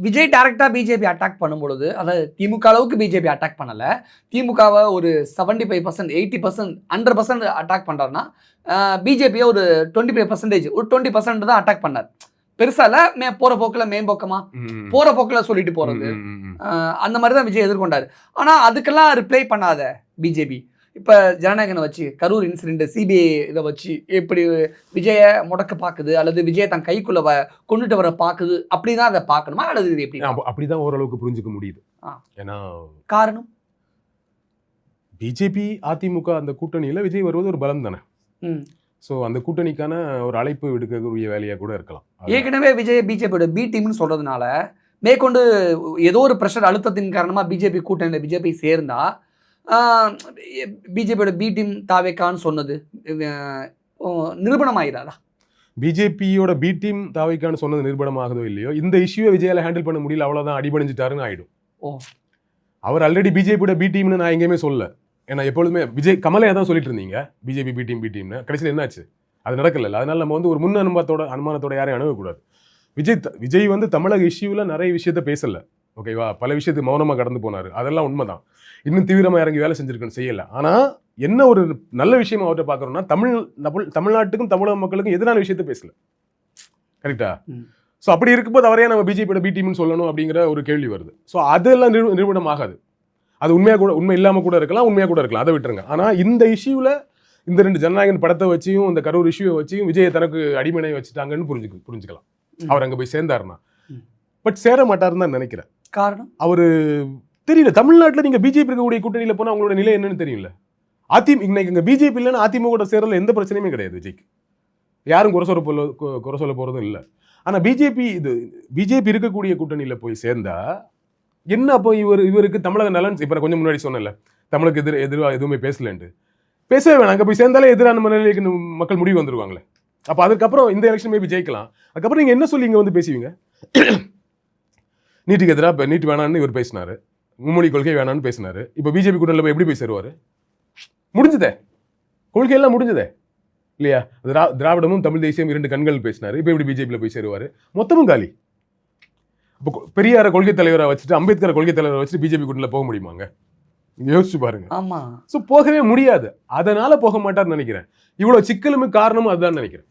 விஜய் டைரக்டா BJP attack பண்ணும்பொழுது, அதாவது திமுக அளவுக்கு பிஜேபி அட்டாக் பண்ணல. திமுகவை ஒரு 75%, 80%, 100% அட்டாக் பண்றாருன்னா, பிஜேபியை ஒரு 25%, ஒரு 20% தான் அட்டாக் பண்ணார். பெருசா இல்ல, போற போக்குல மேம்போக்கமா போற போக்குல சொல்லிட்டு போறது, அந்த மாதிரி தான் விஜய் எதிர்கொண்டாரு. ஆனா அதுக்கெல்லாம் ரிப்ளை பண்ணாத பிஜேபி இப்ப ஜனநாயகனை வச்சு கரூர் இன்சிடென்ட், சிபிஐ இதை வச்சு எப்படி விஜய முடக்க பாக்குது, அல்லது விஜய தன் கைக்குள்ள கொண்டுட்டு வர பாக்குது, அப்படிதான் அதை பார்க்கணுமா, அல்லது இது எப்படி? அப்படிதான் ஓரளவுக்கு புரிஞ்சுக்க முடியுது. ஏன்னா காரணம் பிஜேபி அதிமுக அந்த கூட்டணியில விஜய் வருவது ஒரு பலம் தானே. ஸோ அந்த கூட்டணிக்கான ஒரு அழைப்பு விடுக்கக்கூடிய வேலையாக கூட இருக்கலாம். ஏற்கனவே விஜய் பிஜேபியோட பி டீம்னு சொல்றதுனால மேற்கொண்டு ஏதோ ஒரு ப்ரெஷர் அழுத்தத்தின் காரணமா பிஜேபி கூட்டணியில் பிஜேபி சேர்ந்தா பிஜேபியோட பி டீம் தாவேக்கான்னு சொன்னது நிரூபணம் ஆகிறாரா? பிஜேபியோட பி டீம் தாவேக்கான்னு சொன்னது நிரூபணம் ஆகுதோ இல்லையோ, இந்த இஷ்யூவை விஜயால ஹேண்டில் பண்ண முடியல, அவ்வளோதான், அடிபணிஞ்சிட்டாருன்னு ஆயிடும். அவர் ஆல்ரெடி பிஜேபியோட பி டீம்னு நான் எங்கேயுமே சொல்ல. ஏன்னா எப்பொழுதுமே விஜய் கமலையா தான் சொல்லிட்டு இருந்தீங்க பிஜேபி பி டீம்னு. கடைசியில் என்னாச்சு? அது நடக்கல. அதனால நம்ம வந்து ஒரு முன் அனுமானத்தோட யாரையும் அணுகக்கூடாது. விஜய் வந்து தமிழக இஷ்யூவில் நிறைய விஷயத்த பேசல, ஓகேவா? பல விஷயத்துக்கு மௌனமாக கடந்து போனார், அதெல்லாம் உண்மைதான். இன்னும் தீவிரமாக இறங்கி வேலை செஞ்சிருக்குன்னு செய்யலை. ஆனால் என்ன ஒரு நல்ல விஷயம் அவர்கிட்ட பார்க்குறோம்னா, தமிழ்நாட்டுக்கும் தமிழக மக்களுக்கும் எதிரான விஷயத்த பேசல. கரெக்டா? ஸோ அப்படி இருக்கும்போது அவரையே நம்ம பிஜேபியோட பி டீம்னு சொல்லணும் அப்படிங்கிற ஒரு கேள்வி வருது. ஸோ அதெல்லாம் நிரூபணம் ஆகாது. அது உண்மை இல்லாமல் கூட இருக்கலாம், உண்மையாக கூட இருக்கலாம், அதை விட்டுருங்க. ஆனால் இந்த இஷ்யூவில் இந்த 2 ஜனநாயகன் படத்தை வச்சியும் இந்த கரூர் இஷ்யூவை வச்சியும் விஜயை தனக்கு அடிமனை வச்சுட்டாங்கன்னு புரிஞ்சுக்கலாம். அவர் அங்கே போய் சேர்ந்தாருன்னா. பட் சேர மாட்டாருன்னு தான் நினைக்கிறேன். காரணம் அவர் தெரியல. தமிழ்நாட்டில் நீங்கள் பிஜேபி இருக்கக்கூடிய கூட்டணியில் போனால் அவங்களோட நிலை என்னன்னு தெரியல. இன்னைக்கு இங்கே பிஜேபி இல்லைன்னா அதிமுக சேர்றதுல எந்த பிரச்சனையுமே கிடையாது. விஜய்க்கு யாரும் குறை சொல்ல போகிறதும் இல்லை. ஆனால் பிஜேபி இருக்கக்கூடிய கூட்டணியில் போய் சேர்ந்தா என்ன? அப்போ இவருக்கு தமிழக நலன், இப்போ கொஞ்சம் முன்னாடி சொன்னல, தமிழுக்கு எதிராக எதுவுமே பேசலன்ட்டு, பேசவே வேணாம். அங்கே போய் சேர்ந்தாலே எதிரான மனநிலைக்கு மக்கள் முடிவு வந்துருவாங்களே. அப்போ அதுக்கப்புறம் இந்த எலெக்ஷன் மேபி ஜெயிக்கலாம். அதுக்கப்புறம் நீங்கள் என்ன சொல்லி இங்கே வந்து பேசுவீங்க? நீட்டுக்கு எதிராக நீட் வேணான்னு இவர் பேசினாரு, மும்மொழி கொள்கை வேணான்னு பேசினாரு. இப்போ பிஜேபி கூட்டணியில் போய் எப்படி போய் சேருவார்? முடிஞ்சதே, கொள்கையெல்லாம் முடிஞ்சதே இல்லையா? திராவிடமும் தமிழ் தேசியம் 2 கண்கள் பேசினாரு. இப்போ எப்படி பிஜேபியில் போய் சேருவார்? மொத்தமும் காலி. இப்போ பெரியார கொள்கை தலைவரை வச்சுட்டு, அம்பேத்கர் கொள்கை தலைவரை வச்சுட்டு பிஜேபி கூட்டணியில் போக முடியுமாங்க? யோசிச்சு பாருங்க. ஆமா. ஸோ போகவே முடியாது. அதனால போக மாட்டார்னு நினைக்கிறேன். இவ்வளவு சிக்கலுமே காரணமும் அதுதான் நினைக்கிறேன்.